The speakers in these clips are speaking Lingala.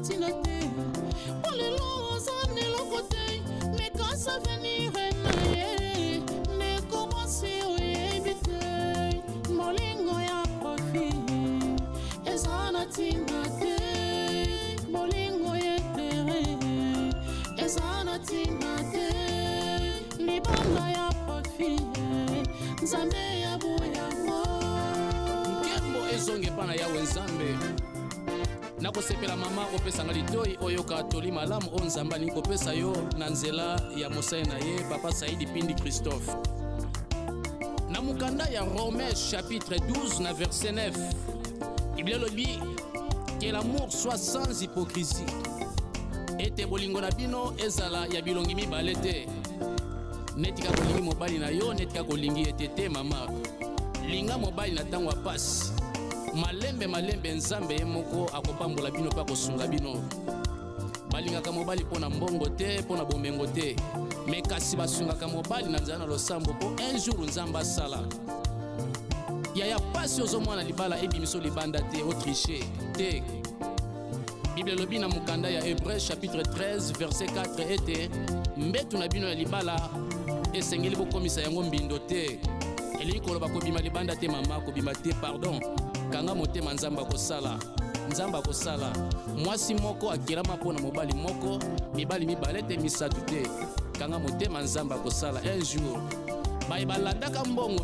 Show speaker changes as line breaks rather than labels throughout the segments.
tina te polelo zane lokote me kasa venir na ye ne commence o ebite molingo ya profit ezana tina te molingo ye tere ezana tina te libanga ya profit nzambe ya boyango nkembo ezonge pana ya wenzambe nakosepela mama kopesa nga litoi oyo katoli malamu o nzamba ni kopesa yo na nzela ya mosai na ye papa Saidi Pindi Christophe na mukanda ya Romains chapitre 12 na verset 9 Biblia lobi que l'amour soit sans hypocrisie ete bolingo na bino ezala ya bilongi mibale te netika kolingi mobali na yo netika kolingi etete mama linga mobali na tango apasi malembe nzambe moko akopambola bino pa kosunga bino balingaka mobali pona mbongo te pona bomengo te me kasi basungaka mobali na nzana losambo po un jour nzamba sala ya pasi ozomwana libala ebimiso libanda te autriche te Bible lobi na mukanda ya Hébreux chapitre 13 verset 4 ete mbetu na bino ya libala esengeli bokomisa yango mbindo te elingi koloba kobima libanda te mama kobima te pardon kanga motema nzamba kosala mwasi moko akirama pona mobali moko mibali mibale te misatu te kanga motema nzamba kosala un jour balandaka mbongo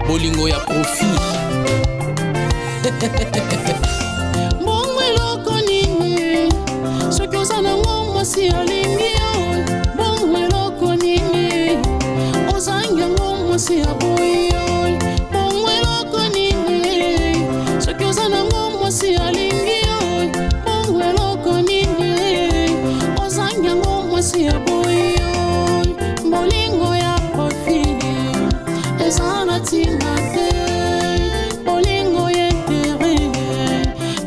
bolingo ya profit mbongo eloko nini soki oza nango mwasi alingi yo mbongo eloko nini ozangi yango mwasi aboyi yo mbongo eloko nini soki oza nango mwasi alingi yo mbongo eloko nini ozangi yango mwasi aboyi yo bolingo ya profit eza na ntina te bolingo ye tere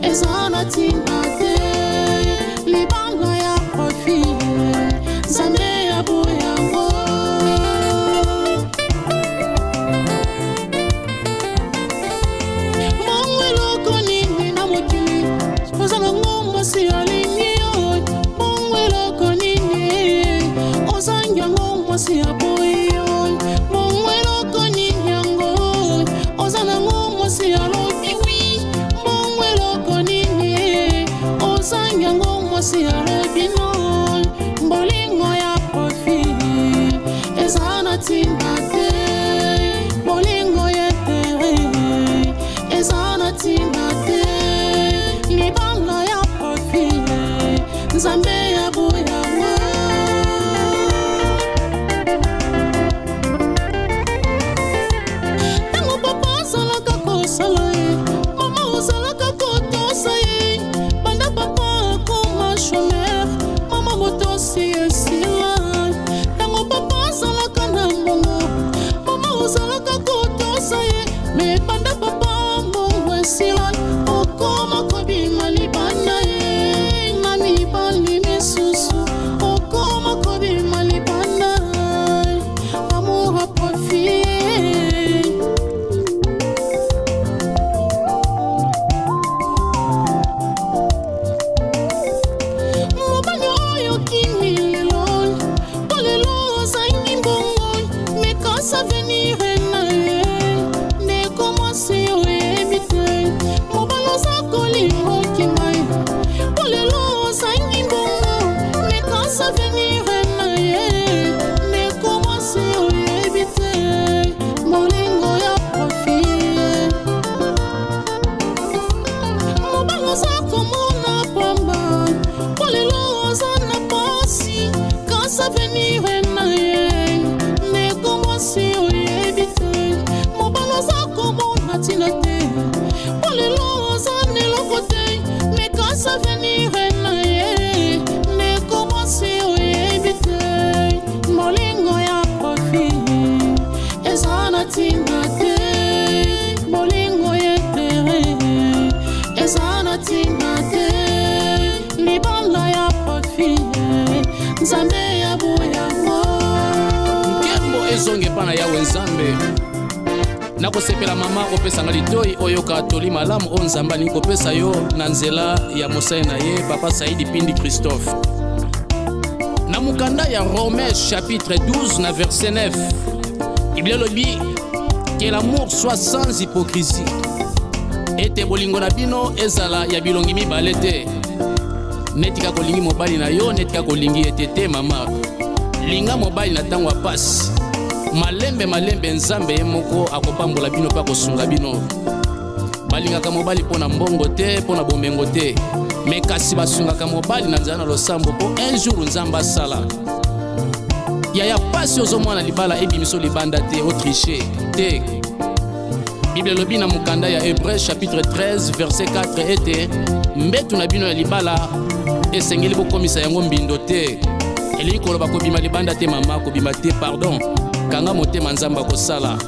eza na ntina te libanga ya profit nzambe ya boyango mbongo eloko nini na mokili ozanga ngo mwasi alingi yo mbongo eloko nini ozangi yango mwasi aboyi yo mbongo eloko nini yango ozana ngo mwasi alobi wi mbongo eloko nini ozangi yango mwasi alobi non bolingo ya profit eza na ntina te bolingo ye tere eza na ntina te libanga ya profit nzambe ya boyango tango papa azalaka kosala ye mama ozalaka kotosa ye banda papa akoma chômeur mama motosi esila tango papa azalaka na mbongo mama ozalaka kotosa ye me banda papa mbongo esila okoma kobima libanda ye na mibali misusu okoma kobima libanda amour à profit mobali oyo kimilelo polelo ozangi mbongo me kasa venir na ye nde komwasi oyebi te mobali oza kolingo kimai polelo ozangi mbongo me kasa venir na ye nde komwasi oyebi te molingo ya profit mobali oza komona pamba polelo oza na pasi kasa venir na ye nde komwasi oyebi te mobali oza komona tina te polelo oza neloko te me kasa venir na ye nde komwasi oyebi te molingo ya profit eza na ntina te bolingo ye tere eza na ntina te libanga ya profit nzambe ya boyango nkembo ezonge pana yawe nzambe
nakosepela mama kopesanga litoi oyo katoli malamu o nzambe alingi kopesa yo na nzela ya mosali na ye papa Saidi Pindi Christophe. Na mukanda ya Romains chapitre 12 na verset 9, Bible lobi que l'amour soit sans hypocrisie. Ete bolingo na bino ezala ya bilongi mibale te. Netika kolingi mobali na yo, netika kolingi etete mama. Linga mobali na tango apasi. Malembe nzambe ye moko akopambola bino pa kosunga bino. Balingaka mobali pona mbongo te, pona bomengo te. Me kasi basungaka mobali na nzana losambo po un jour nzamba sala. Ya pasi ozomwana libala ebimiso libanda te, autriche te. Bible lobi na mukanda ya Hébreux chapitre 13 verset 4 ete mbetu na bino ya libala esengeli bokomisa yango mbindo te. Elingi koloba kobima libanda te mama, kobima te pardon. Kanga motema nzamba kosala.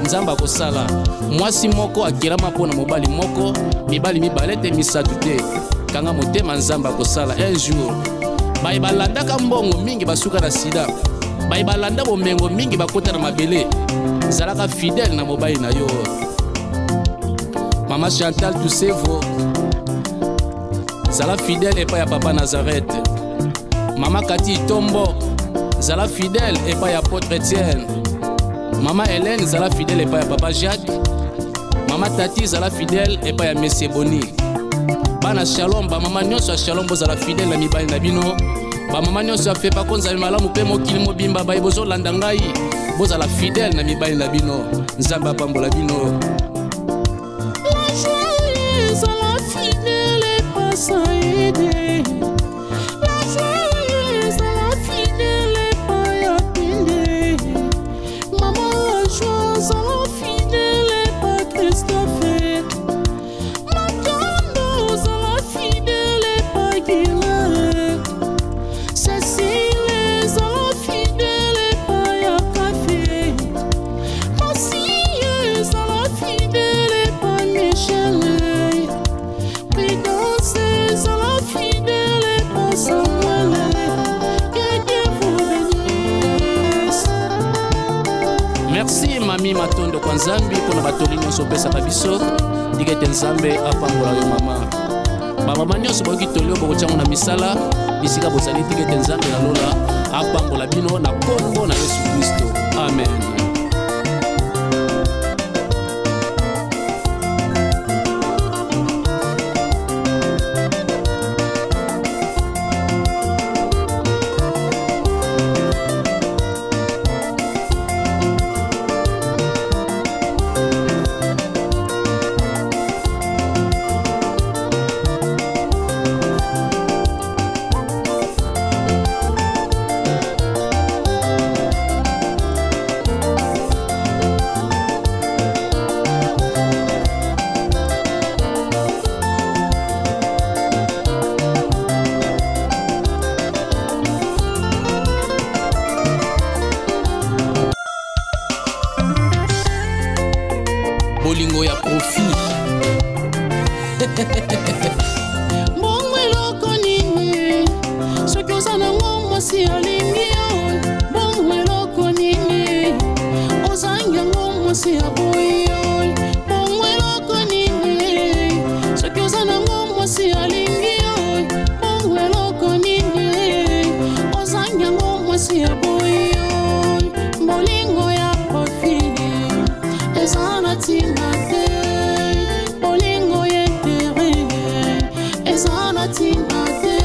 Nzamba kosala. Mwasi moko akirama pona mobali moko, mibali mibale te misatu te. Kanga motema nzamba kosala un jour. Bayi balandaka mbongo mingi basuka na sida. Bayi balanda bomengo mingi bakota na mabele. Zalaka fidèle na mobali na yo. Mama Chantal Toussevo zala fidèle epa ya papa Nazareth. Mama Kati Tombo zala fidèle epa ya apôtre Etienne. Mama Hélène zala fidèle epa ya papa Jacques. Mama Tati zala fidèle epa ya Monsieur Boni. Bana Shalom ba mama nyonso ya Shalom bozala fidèle na mibali na bino. Ba mama nyonso ya fepa konza malamu pe mokili mobimba ba bozo landa ngai bozala fidèle na mibali na bino. Nzambe apambola bino.
Saide la joyeuse, la fidèle et pas ya pinde. Maman la joyeuse, la fidèle et pas Christophe. Matandouse, la fidèle et pas Guilherme. Cécile, la fidèle et pas ya café. Massieuse, la fidèle et pas Michel.
Merci mami matondo kwa nzambi pona batoli nyonso pesaka biso dikete nzambe apambola yo mama. Bamama nyonso boki tolio bokotiango na misala bisika bozali dikete nzambe na lola apambola bino na kombo na Yesu Kristo. Amen. Bolingo ya profit.
Bongweloko nini soki oza nango mwasi alingi yo. Bongweloko nini ozangi yango mwasi aboyi yo. Bongweloko nini soki oza nango mwasi alingi yo. Bongweloko nini ozangi yango mwasi aboyi yo. Bolingo ya profit eza na ntina te. Bolingo yetere eza na ntina te.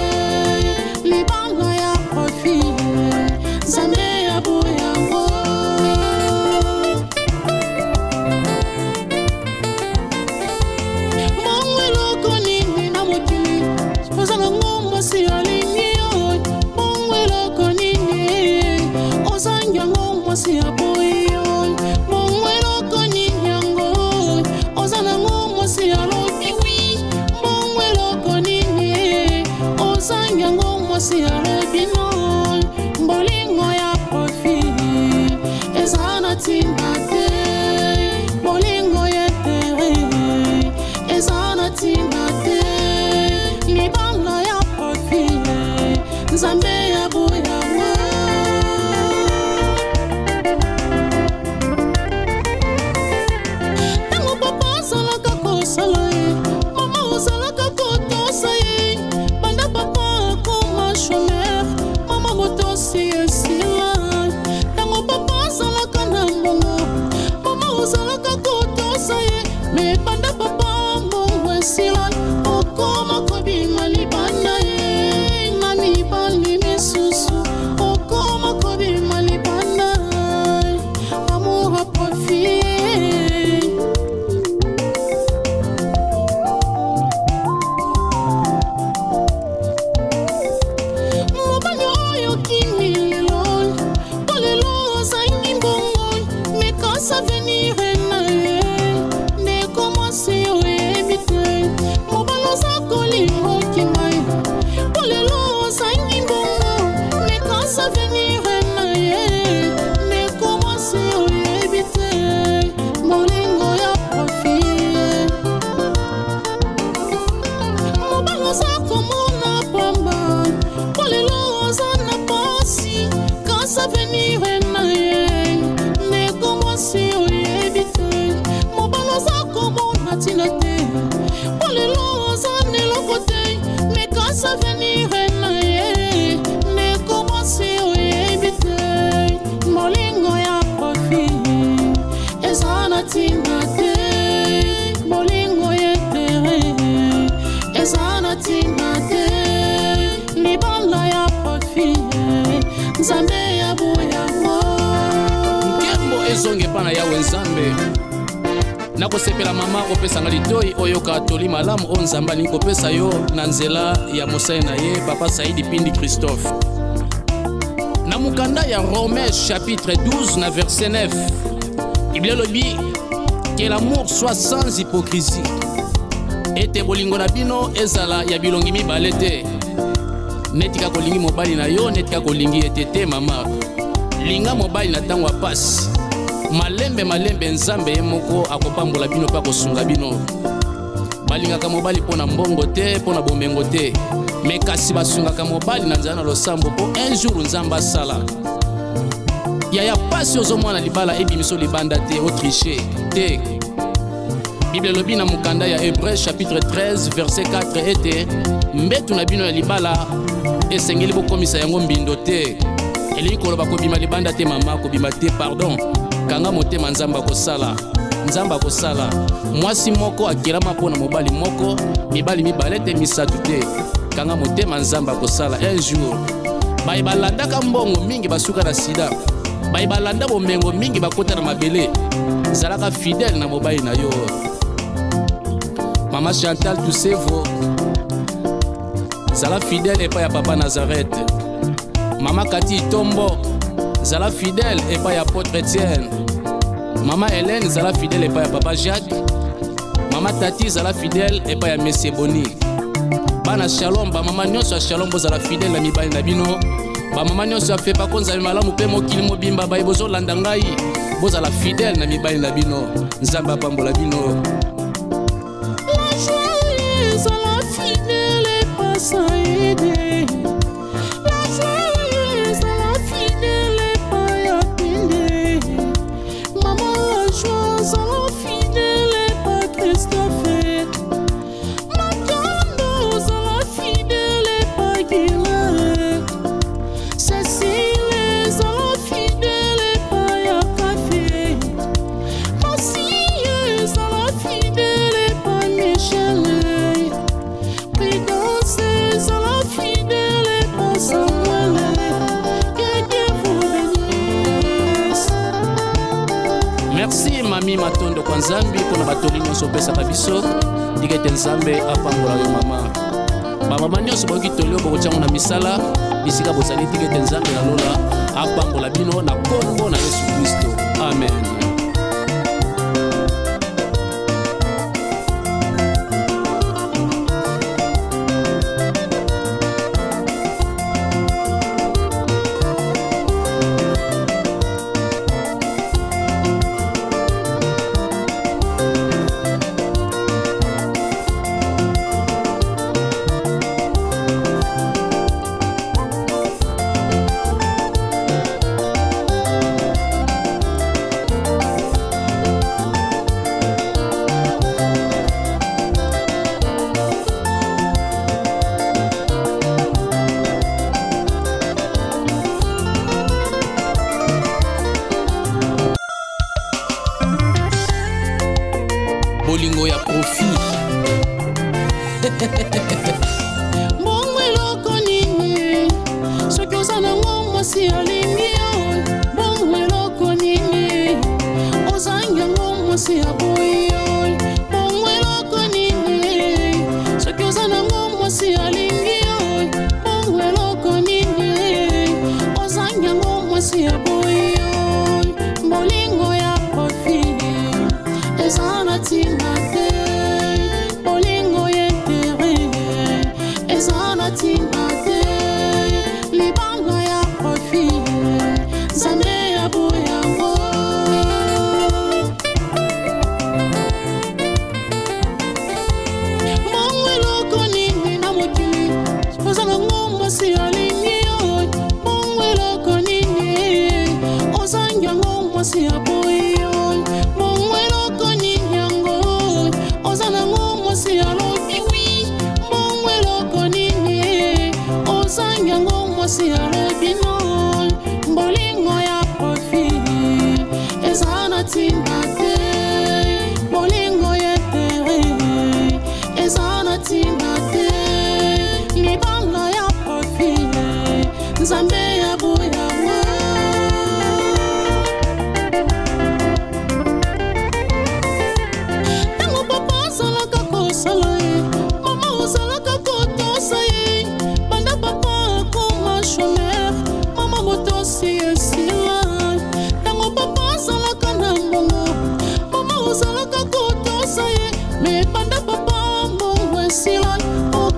Libanga ya profit nzambe ya boyango. Bongweloko nini na mokili oza nango mwasi alingi yo. Bongweloko nini ozangi yango mwasi aboyi yo. Bongweloko nini yango oza nango mwasi alobi wi. Bongweloko nini ozangi yango mwasi alobi no. Bolingo ya profit eza na ntina te. Bolingo yetere eza na ntina te. Libanga ya profit nzambe ya boyango.
nzambe. Nakosepela mama opesanga litoi oyoka toli malamu o nzamba ni kopesa yo na nzela ya mosali na ye papa Saidi Pindi Christophe. Na mukanda ya Romains chapitre 12 na verset 9. Biblia lobi que l'amour soit sans hypocrisie. Ete bolingo na bino ezala ya bilongi mibale te. Netika kolingi mobali na yo, netika kolingi etete mama. Linga mobali na tango apasi. Malembe nzambe moko akopambola bino pa kosunga bino. Balingaka mobali pona mbongo te, pona bomengo te. Me kasi basungaka mobali na nzala na losambo po un jour nzamba sala. Ya pasi ozomwana libala ebimiso libanda te, autriche te. Bible lobi na mukanda ya Hébreux chapitre 13 verset 4 ete mbetu na bino ya libala esengeli bokomisa yango mbindo te. Eli koloba kobima libanda te mama, kobima te pardon. Kanga motema nzamba kosala. Nzamba kosala. Mwasi moko akirama pona mobali moko, mibali mibale te misatu te. Kanga motema nzamba kosala un jour. Bayi balandaka mbongo mingi basuka na sida. Bayi balanda bomengo mingi bakota na mabele. Zalaka fidèle na mobali na yo. Mama Chantal Toussevo zala fidèle epa ya papa Nazareth. Mama Kati Tombo zala fidèle epa ya apôtre Etienne. Mama Hélène zala fidèle epa ya papa Jacques. Mama Tati zala fidèle epa ya Monsieur Boni. Bana Shalom ba mama nyonso ya Shalom bozala fidèle na mibali na bino. Ba mama nyonso ya fepa konza malamu pe mokili mobimba ba bozo landa ngai bozala fidèle na mibali na bino. Nzamba apambola bino.
Saidi, la joyeuse, la fidèle et pas ya pinde. Maman la joyeuse, la fidèle et pas Christophe. Matandouse, la fidèle et pas Guilherme. Cécile, la fidèle et pas ya café. Massieuse, la fidèle et pas Michel.
Merci mami matondo kwa nzambi pona batoli nyonso pesa biso digete nzambe apambola yo mama. Ba mama nyonso boki tolio boko tyango na misala bisika bozali digete nzambe na lola apambola bino na kombo na Yesu Kristo. Amen. Bolingo ya profit.
Bongo eloko nini soki oza nango mwasi alingi yo. Bongo eloko nini ozangi yango mwasi aboyi yo. Bongo eloko nini soki oza nango mwasi alingi yo. Bongo eloko nini ozangi yango mwasi aboyi yo. Bolingo ya profit eza na ntina te. Bolingo ya intere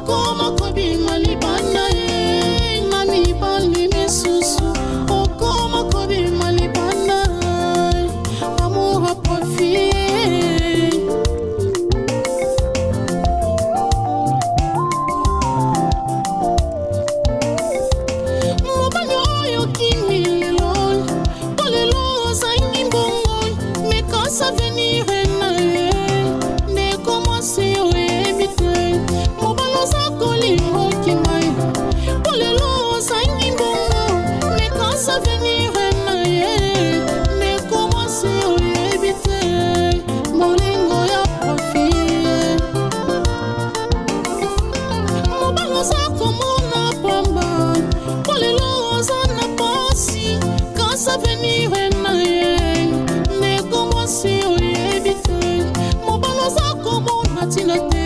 okoma kobima libanda ye na mibali misusu okoma kobima libanda amour à profit mobali oyo kimilelo polelo ozangi mbongo mais quand ça venir na ye nde commence oyebi te mobali oza kolingo kingai polelo ozangi mbongo mais quand ça venir na ye nde commence oyebi te molingo ya profit mobali oza komona pamba polelo oza na pasi quand ça venir na ye nde commence oyebi te mobali oza komona ntina te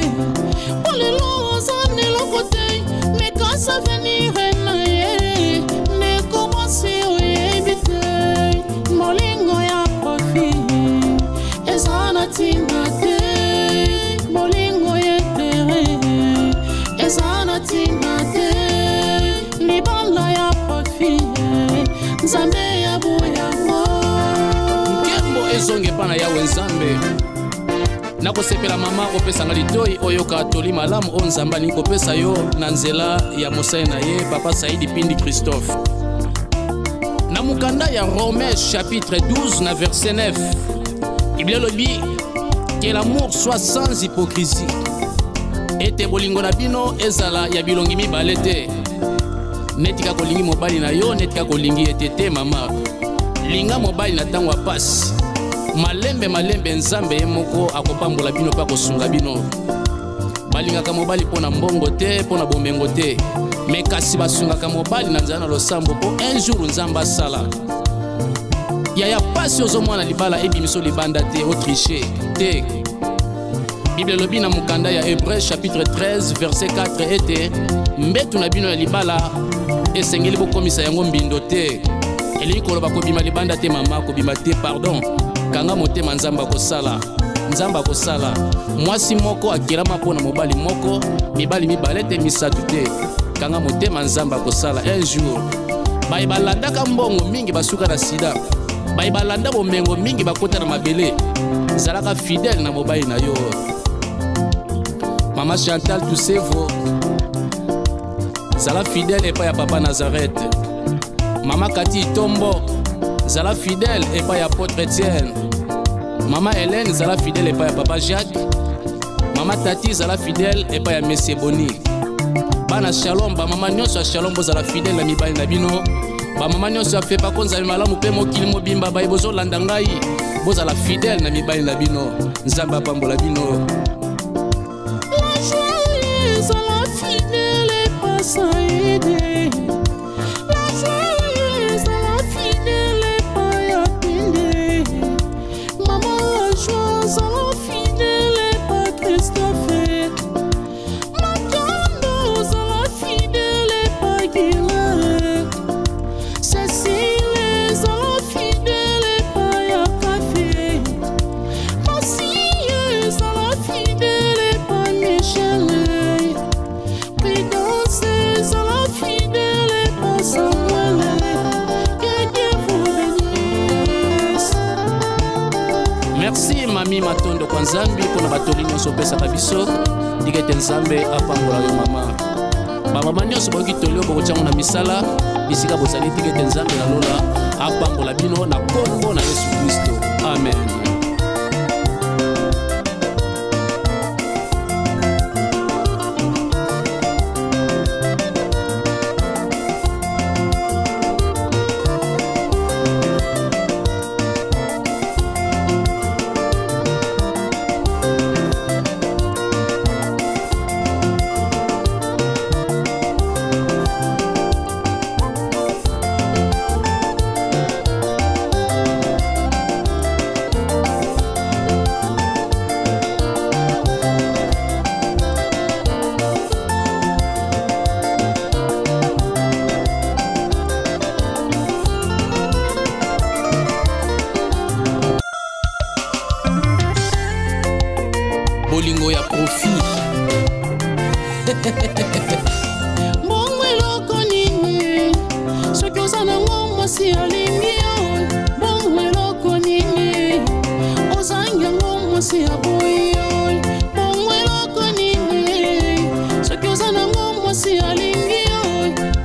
polelo oza neloko te mais quand ça venir na ye nde commence oyebi te molingo ya profit eza na ntina te molingo ya tere eza na ntina te libala ya profit nzambe ya boyango
nkembo ezonge pana yawe nzambe nakosepela mama opesanga litoi oyoka toli malamu o nzambe alingi kopesa yo na nzela ya mosali na ye papa Saidi Pindi Christophe na mukanda ya Romains chapitre 12 na verset 9 Biblia lobi que l'amour soit sans hypocrisie ete bolingo na bino ezala ya bilongi mibale te netika kolingi mobali na yo netika kolingi etete mama linga mobali na tango apasi malembe nzambe ye moko akopambola bino pa kosunga bino balingaka mobali pona mbongo te pona bomengo te me kasi basungaka mobali na nzala na losambo po un jour nzambe asala ya pasi ozomwana libala ebimiso libanda te otriche te Bible lobi na mukanda ya Hébreux chapitre 13 verset 4 ete mbetu na bino ya libala esengeli bokomisa yango mbindo te elingi koloba kobima libanda te mama kobima te pardon kanga motema nzamba kosala mwasi moko akirama pona mobali moko mibali mibale te misatu te kanga motema nzamba kosala un jour bayi balandaka mbongo mingi basuka na sida bayi balanda bomengo mingi bakota na mabele zalaka fidèle na mobali na yo Mama Chantal Toussevo zala fidèle epai ya papa Nazareth Mama Kati Tombo zala fidèle epai ya apôtre Etienne Mama Hélène zala fidèle epai ya papa Jacques Mama Tati zala fidèle epai ya Monsieur Boni Bana Shalom ba mama nyonso ya Shalom bozala fidèle na mibali na bino ba mama nyonso ya fepa konza malamu pe mokili mobimba ba bozolanda ngai bozala fidèle na mibali na bino nzamba pambola bino
la fidèle et pas ça aider. La joyeuse, la fidèle et pas y appeler. Maman la joyeuse, la fidèle et pas Christophe. Ma tondeuse, la fidèle et pas Guilherme. Cécile, la fidèle et pas y café. Ma sieuse, la fidèle et pas Michel.
Merci mami matondo kwa nzambi pona batoli nyonso pesaka biso digete nzambe apambola yo mama bamama nyonso boki tolio bokotiango na misala bisika bozali digete nzambe na lola apambola bino na kombo na Yesu Kristo amen.
Bongo eloko nini soki oza nango mwasi alingi yo. Bongo eloko nini ozangi yango mwasi aboyi yo. Bongo eloko nini soki oza nango mwasi alingi yo.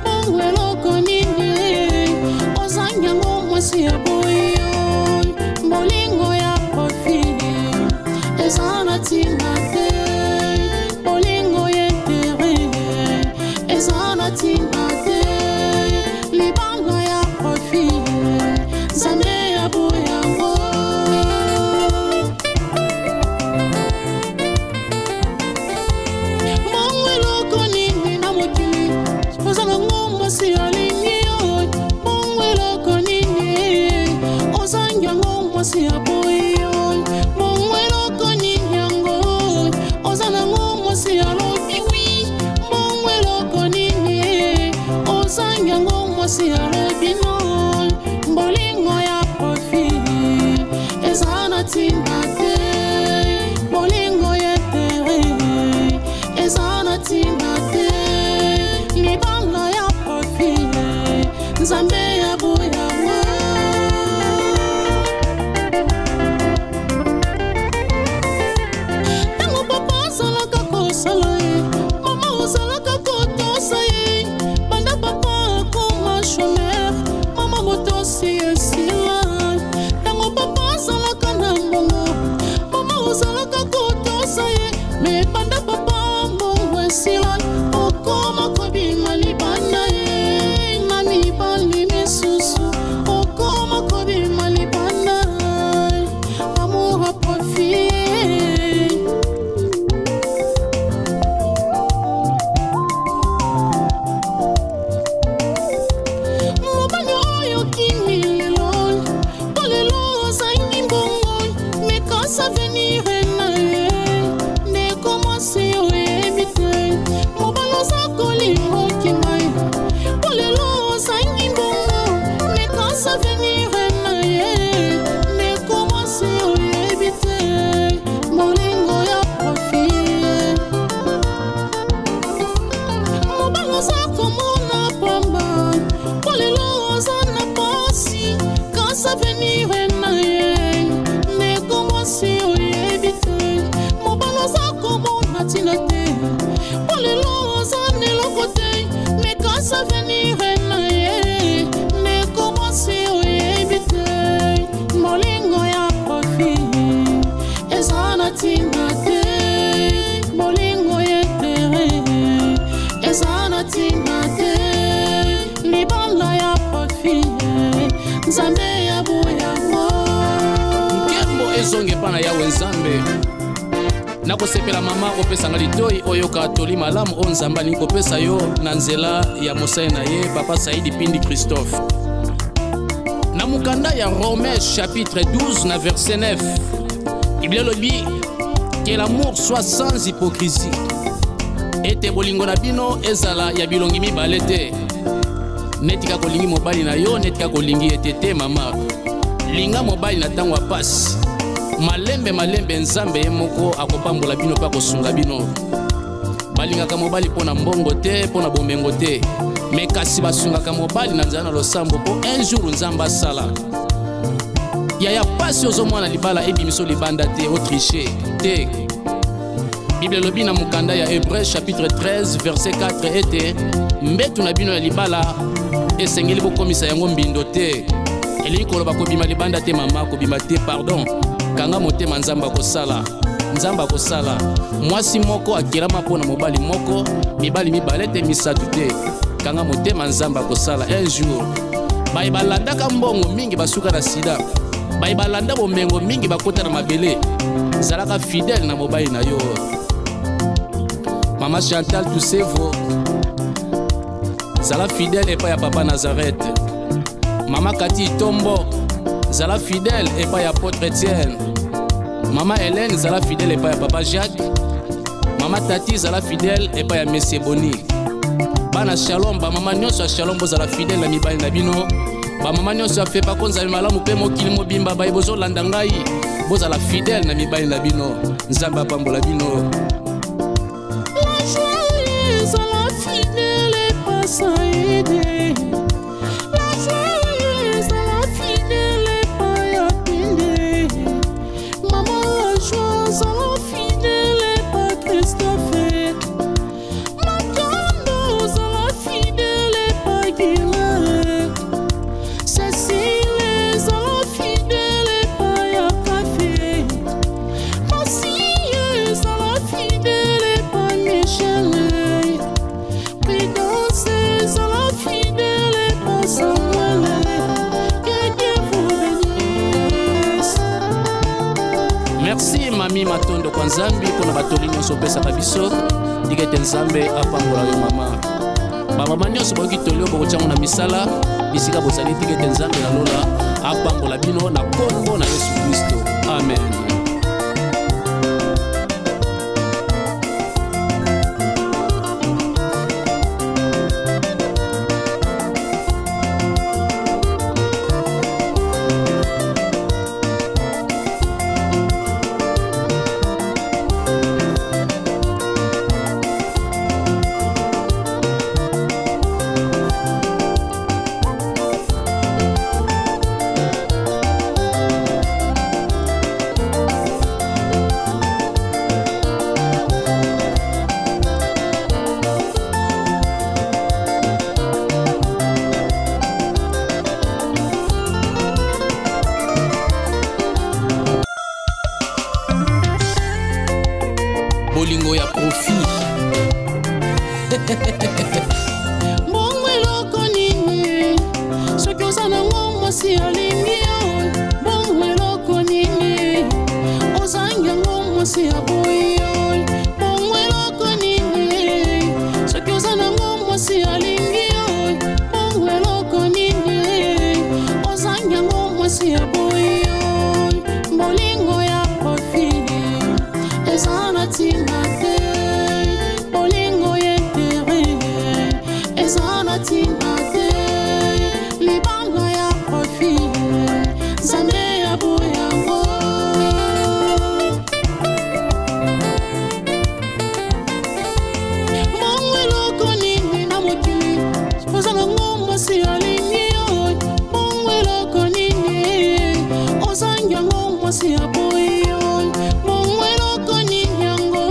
Bongo eloko nini ozangi yango mwasi aboyi yo. Bolingo ya profil eza na ntina te. Bolingo yetere eza na ntina te. Libanga ya profil Nzambe aboyi yango. Bongo eloko nini na mokili oza nango mwasi alingi yo. Bongo eloko nini ozangi yango mwasi aboyi yo. Bongo eloko nini yango oza nango mwasi alobi wi. Bongo eloko nini ozangi yango mwasi alobi no. Bolingo ya profil eza na ntina te. Bolingo yetere eza na ntina te. Libanga ya profil Nzambe aboyi yango. Tango papa azalaka kosala ye, mama ozalaka kotosa ye. Banda papa akoma chômeur, mama motosi esila. Tango papa azalaka na mbongo, mama ozalaka kotosa ye. Me banda papa mbongo esila, okoma kobima libanda ye. Na mibali misusu okoma kobima libanda. Amour à profit. Mobali oyo kimi lelo, po lelo ozangi mbongo. Mais quand ça venir na ye, ndeko mwasi oyebi te. Mobali oza kolinga okima ye, po lelo ozangi mbongo. Mais quand ça venir na ye, ndeko mwasi oyebi te. Bolingo ya profil mobali oza komona pamba, po lelo oza na pasi. Quand ça venir na ye, ndeko mwasi oyebi te. Mobali oza komona ntina te, po lelo oza na eloko te. Mais quand ça venir na ye, ndeko mwasi oyebi te. Bolingo ya profil eza na ntina te. Bolingo yetere eza na ntina te. Libanga ya profil Nzambe aboyi yango.
nkembo ezonge pana yawe Nzambe. nakosepela mama opesanga litoi oyoka toli malamu o Nzambe alingi kopesa yo na nzela ya mosali na ye papa Saidi Pindi Christophe. Na mukanda ya Romains chapitre 12 na verset 9, Biblia lobi que l'amour soit sans hypocrisie. Ete bolingo na bino ezala ya bilongi mibale te. Netika kolingi mobali na yo, netika kolingi etete mama. Linga mobali na tango apasi. Malembe Nzambe ye moko akopambola bino pa kosunga bino. Balingaka mobali pona mbongo te, pona bomengo te. Me kasi basungaka mobali na nzana losambo po un jour Nzambe asala. Ya pasi ozomwana libala ebimiso libanda te, otriche te. Bible lobi na mukanda ya Hébreux chapitre 13 verset 4 ete mbetu na bino ya libala esengeli bokomisa yango mbindo te. Elingi koloba kobima libanda te mama, kobima te pardon. Kanga motema Nzambe akosala. Nzambe akosala. Mwasi moko akirama pona mobali moko, mibali mibale te misatu te. Kanga motema Nzambe akosala un jour. Bayi balandaka mbongo mingi basuka na sida. Bayi balanda bomengo mingi bakota na mabele. Zalaka fidèle na mobali na yo. Mama Chantal Toussevo zala fidèle epa ya papa Nazareth. Mama Kati Tombo zala fidèle epa ya apôtre Etienne. Mama Hélène zala fidèle epa ya papa Jacques. Mama Tati zala fidèle epa ya Monsieur Boni. Bana Shalom ba mama nyonso ya Shalom bozala fidèle na mibali na bino. Ba mama nyonso afe pa konza malamu pe mokili mobimba ba bozo landa ngai bozala fidèle na mibali na bino. Nzambe apambola bino.
La joie
opesaka biso tika ete nzambe apambola yo mama bamama nyonso boyoki tolio bokotiango na misala bisika bozali tika ete nzambe nalola apambola bino na kombo na Yesu Kristo amen. Bolingo ya profit
Bongo eloko nini soki oza nango mwasi alingi yo bongo eloko nini ozangi yango mwasi aboyi yo bongo eloko nini soki oza nango mwasi alingi yo bongo eloko nini ozangi yango mwasi aboyi yo bolingo ya profit eza na ntina te bolingo yetere eza na ntina te libanga ya profit nzambe aboyango bongo eloko nini na mokili oza nango mwasi alingi yo bongo eloko nini ozangi yango mwasi aboyi yo bongo eloko nini yango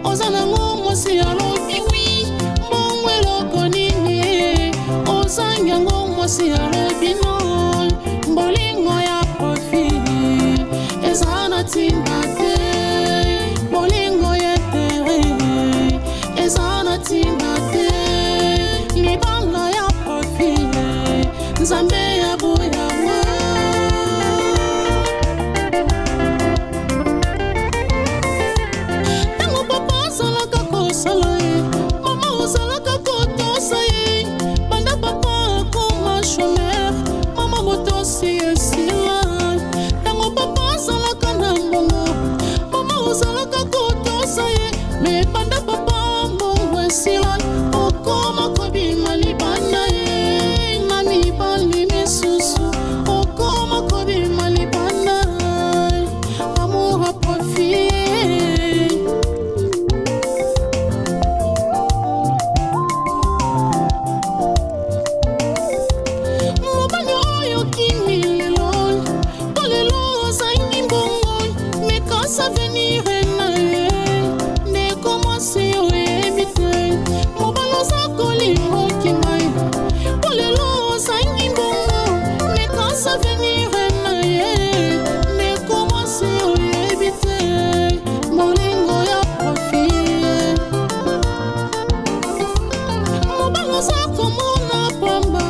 oza nango mwasi alobi wi bongo eloko nini ozangi yango mwasi alobi no bolingo ya profit eza na ntina te bolingo yetere eza na ntina te libanda ya profit nzambe aboyango tango papa azalaka kosala ye mama ozalaka kotosa ye banda papa akoma shomer mama motosi esila tango papa azalaka na mbongo mama ozalaka kotosa ye me banda papa mbongo esila okoma kobima libanda ye na mibali misusu okoma kobima libanda amour à profit mobali oyo kimi lelo polelo ozangi mbongo mekasa venir na ye ndeko mwasi oyebi te mobali oza kolingoki ngai polelo ozangi mbongo mekasa venir na ye ndeko mwasi oyebi te bolingo ya profit mobali oza komona pamba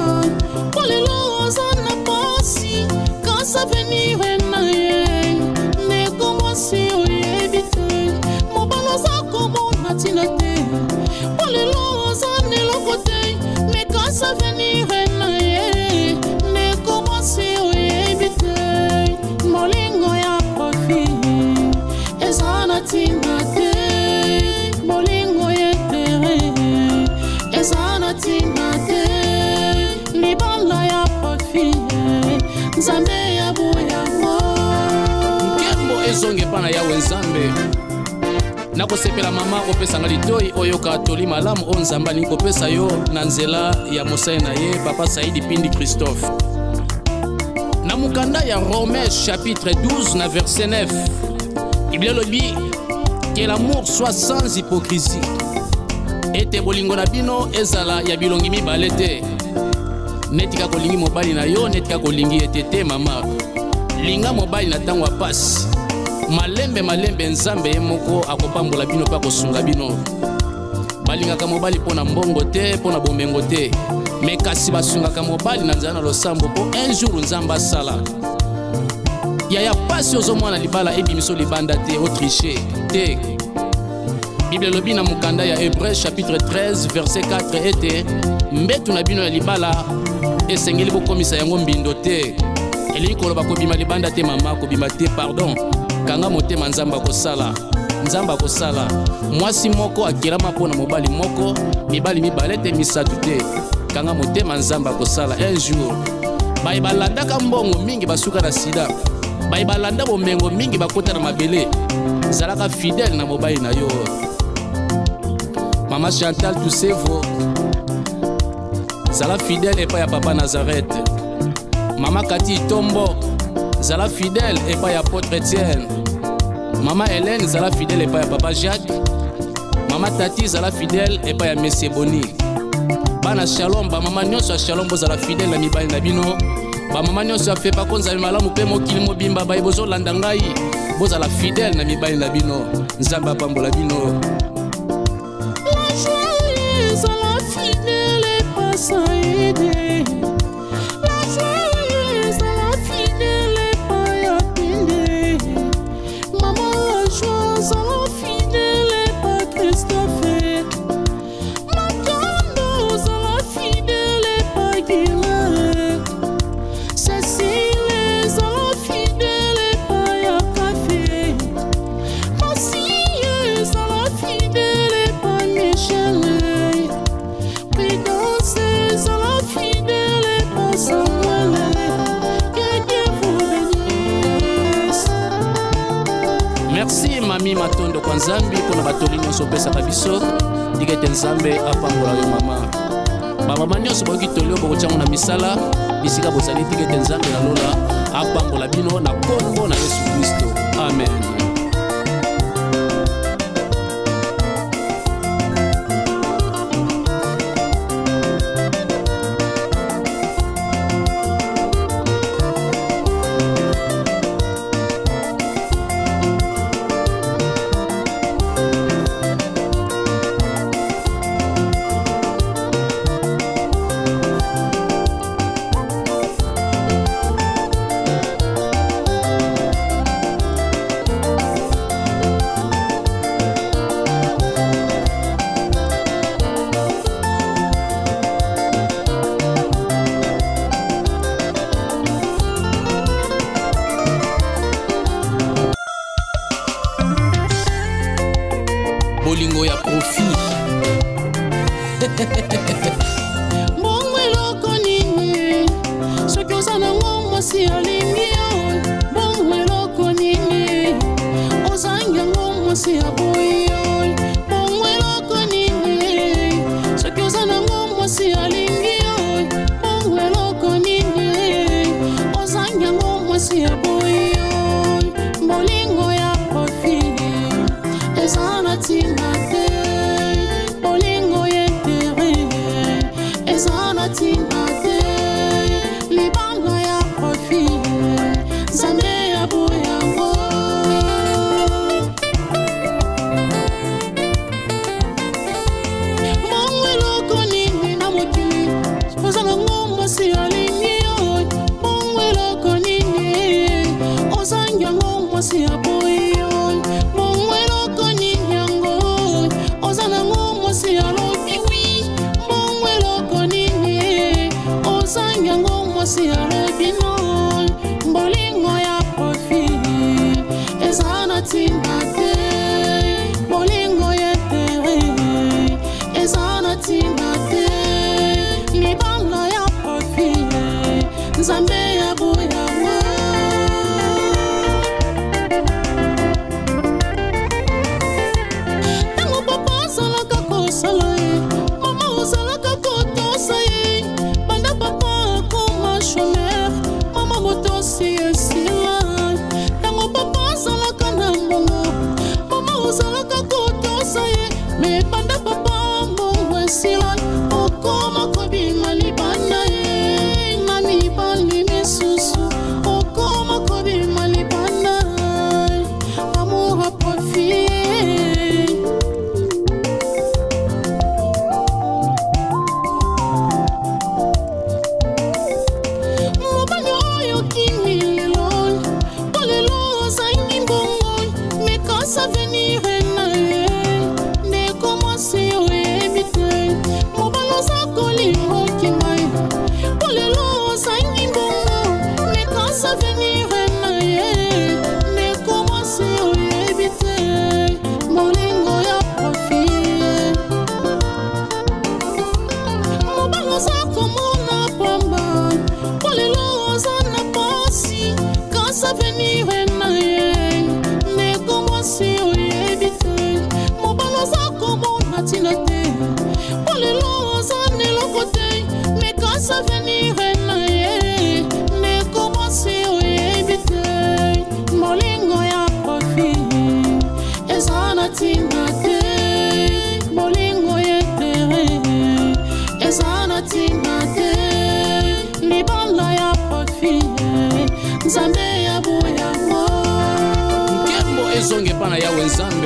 polelo oza na pasi kasa venir na ye ndeko mwasi oyebi te mobali oza komona ntina te polelo oza neloko te mekasa venir na ye ndeko mwasi oyebi te bolingo ya profit eza na ntina te bolingo yetere eza na ntina te libanda ya profit nzambe ya boyango
nkembo ezonge epa na yawe nzambe nakosepela mama kopesanga litoi oyoka toli malamu oyo nzambe alingi kopesa yo na nzela ya mosali na ye papa Saidi Pindi Christophe na mokanda ya Romains chapitre 12 na verset 9 Biblia lobi que l'amour soit sans hypocrisie ete bolingo na bino ezala ya bilongi mibale te netika kolingi mobali na yo netika kolingi ete te mama linga mobali na ntango ya pasi malembe nzambe ye moko akopambola bino mpe akosunga bino balingaka mobali mpo na mbongo te mpo na bomengo te me kasi basungaka mobali na nzela na losambo mpo un jour nzambe asala ya pasi ozomwana libala ebimiso libanda te otriche te Bible lobi na mukanda ya Hébreu chapitre 13 verset 4 ete mbetu na bino ya libala esengeli bokomisa yango mbindo te. Eli koloba kobima libanda te mama kobima te pardon. Kanga motema nzamba kosala. Nzamba kosala. Mwasi moko akirama pona mobali moko, mibali mibale te misatu te. Kanga motema nzamba kosala. Un jour bayibalandaka mbongo mingi basuka na sida. Bayibalanda bomengo mingi bakota na mabele. Zalaka fidèle na mobali na yo. Mama Chantal Toussevo zala fidèle epa ya papa Nazareth. Mama Kati Tombo zala fidèle epa ya apôtre Etienne. Mama Hélène zala fidèle epa ya papa Jacques. Mama Tati zala fidèle epa ya Monsieur Boni. Bana Shalom ba mama nyonso ya Shalom bozala fidèle na mibali na bino. Ba mama nyonso ya fepa konza malamu pe mokili mobimba ba bozo landa ngai bozala fidèle na mibali na bino. Nzamba pambola bino.
Ça aider. La joyeuse, la fidèle et pas y attendre. Maman la joyeuse, la fidèle et pas Christophe. Ma tendose, la fidèle et pas Guilherme. Cécile, la fidèle et pas y café. Ma sieuse, la fidèle et pas Michel.
Merci mami matondo kwa nzambi pona batoli nyonso pesa kabiso digete nzambe apambola yo mama. Ba mama nyonso boki tolio boko chango na misala bisika bozali digete nzambe na lola apambola bino na kombo na Yesu Kristo. Amen. Bolingo ya profit.
Bongweloko nini soki oza nango mwasi alingi yo. Bongweloko nini ozangi yango mwasi aboyi yo. Bongweloko nini soki oza nango mwasi alingi yo. Bongweloko nini ozangi yango mwasi aboyi yo. Bolingo ya profit eza na ntina te. Bolingo yetere eza na ntina te. Libanga ya profit nzambe ya boyango. Bongweloko nini na mokili oza nango mwasi alingi yo. Bongweloko nini ozangi yango mwasi aboyi yo. Bongweloko nini yango oza nango mwasi alobi wi. Bongweloko nini ozangi yango mwasi alobi no. Bolingo ya profit eza na ntina te. Bolingo yetere eza na ntina te. Libanga ya profit nzambe ya boyango. Tango papa ozalaka kosala ye, mama ozalaka kotosa ye. Banda papa akoma chômeur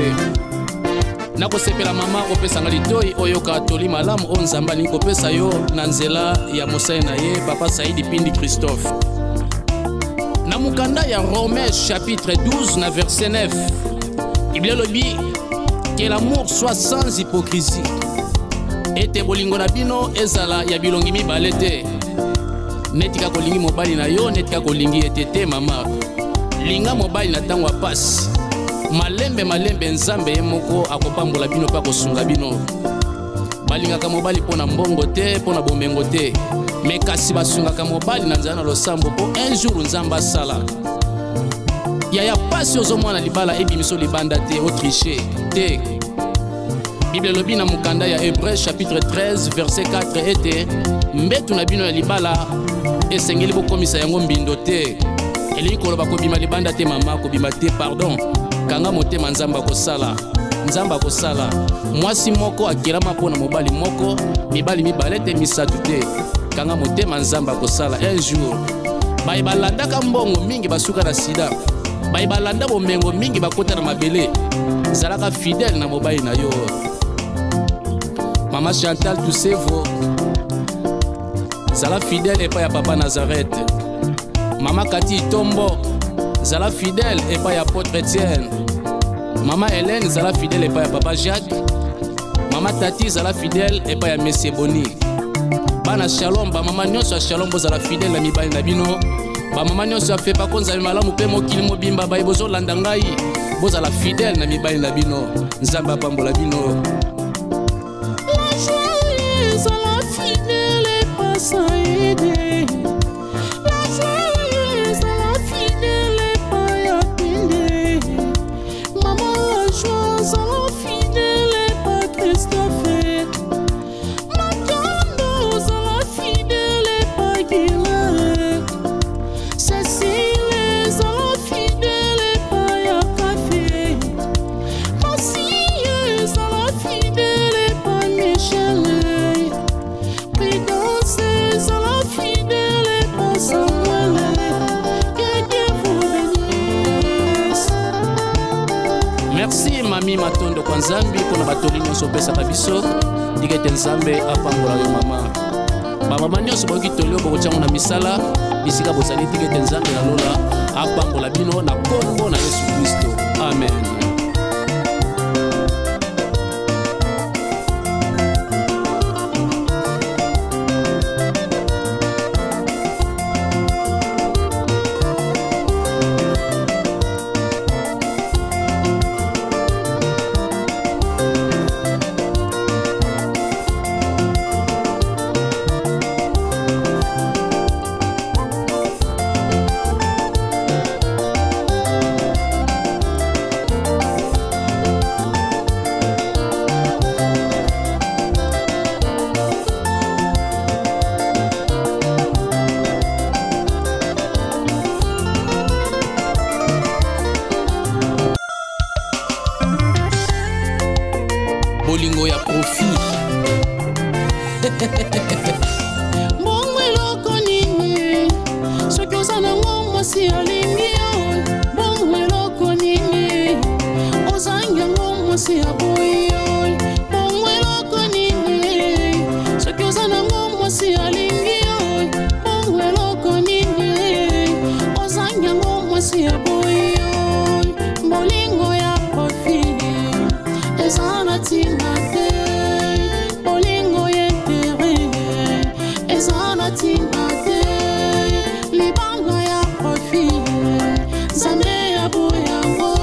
te. Nakosepela mama opesanga litoi oyoka toli malamu o nzamba ni kopesa yo na nzela ya mosai na ye papa Saidi Pindi Christophe. Na mukanda ya Romains chapitre 12 na verset 9. Biblia lobi que l'amour soit sans hypocrisie. Ete bolingo na bino ezala ya bilongi mibale te. Netika kolingi mobali na yo, netika kolingi etete mama. Linga mobali na tango apasi. Malembe nzambe ye moko akopambola bino pa kosunga bino. Balingaka mobali pona mbongo te, pona bomengo te. Me kasi basungaka mobali na nzana losambo po un jour nzamba sala. Ya pasi ozomwana libala ebimiso libanda te, autriche te. Bible lobi na mukanda ya Hébreux chapitre 13 verset 4 ete mbetu na bino ya libala esengeli bokomisa yango mbindo te. Elingi koloba kobima libanda te mama, kobima te pardon. Kanga motema nzamba kosala. Nzamba kosala. Mwasi moko akirama pona mobali moko, mibali mibale te misatu te. Kanga motema nzamba kosala un jour. Bayibalandaka mbongo mingi basuka na sida. Bayibalanda bomengo mingi bakota na mabele. Zalaka fidèle na mobali na yo. Mama Chantal Toussevo zala fidèle epa ya papa Nazareth. Mama Kati Tombo zala fidèle epa ya apôtre Etienne. Mama Hélène zala fidèle epa ya papa Jacques. Mama Tati zala fidèle epa ya Monsieur Boni. Bana Shalom ba mama nyonso ya Shalom bozala fidèle na mibali na bino. Ba mama nyonso ya fepa konza malamu pe mokili mobimba ba bozo landa ngai bozala fidèle na mibali na bino. Nzambe apambola bino.
Saidi, la joyeuse, la fidèle et pas ya Pindi. Maman la joyeuse, la fidèle et pas Christophe. Matandouse, la fidèle et pas Guillet. Cécile, la fidèle et pas ya Café. Massieuse, la fidèle et pas Michel.
Merci mami matondo kwa nzambi pona batoli nyonso pesaka biso dikete nzambe apambola yo mama. Bamama nyonso boki tolio bokotiango na misala bisika bozali dikete nzambe na lola apambola bino na kombo na Yesu Kristo. Amen. Bolingo ya profit.
Bongweloko nini soki oza nango mwasi alingi yo. Bongweloko nini ozangi yango mwasi aboyi yo. Bongweloko nini soki oza nango mwasi alingi yo. Bongweloko nini ozangi yango mwasi aboyi yo. Bolingo ya profit eza na ntina te. Bolingo yetere eza na ntina te. Libanga ya profit nzambe aboyi yango.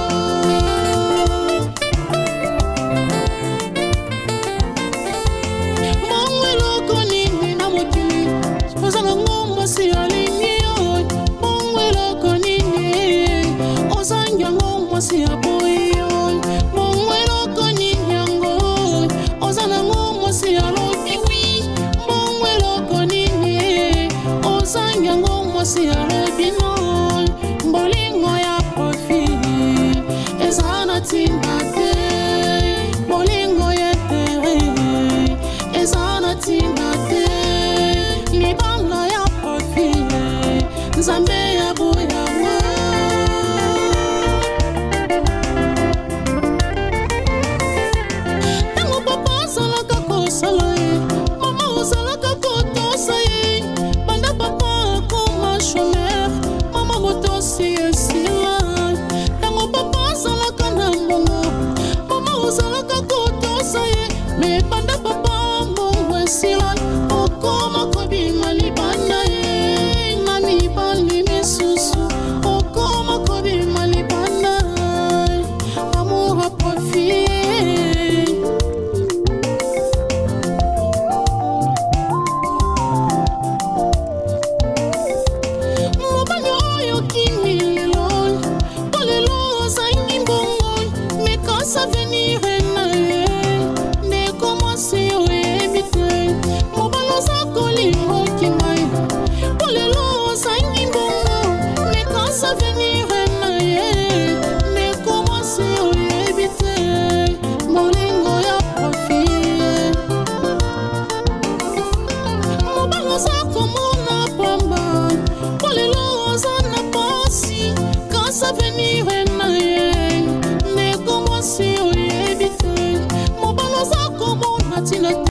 Bongweloko nini na mokili oza nango mwasi alingi yo. Bongweloko nini ozangi yango mwasi aboyi yo. Bongweloko nini yango oza nango mwasi alobi wi. Bongweloko nini ozangi yango mwasi alobi non. Bolingo ya profit eza na ntina te. Bolingo yetere eza na ntina te. Libanga ya profit nzambe aboyi yango. okoma kobima libanda ye na mibali misusu okoma kobima libanda amour à profit mobali oyo kimilelo polelo ozangi mbongo mais quand ça venir na ye ne commence oyebi te mobali oza kolingo kingai polelo ozangi mbongo mais quand ça venir na ye ne commence oyebi te molingo ya profit mobali oza komona pamba polelo oza na pasi quand ça venir na ye ne commence oyebi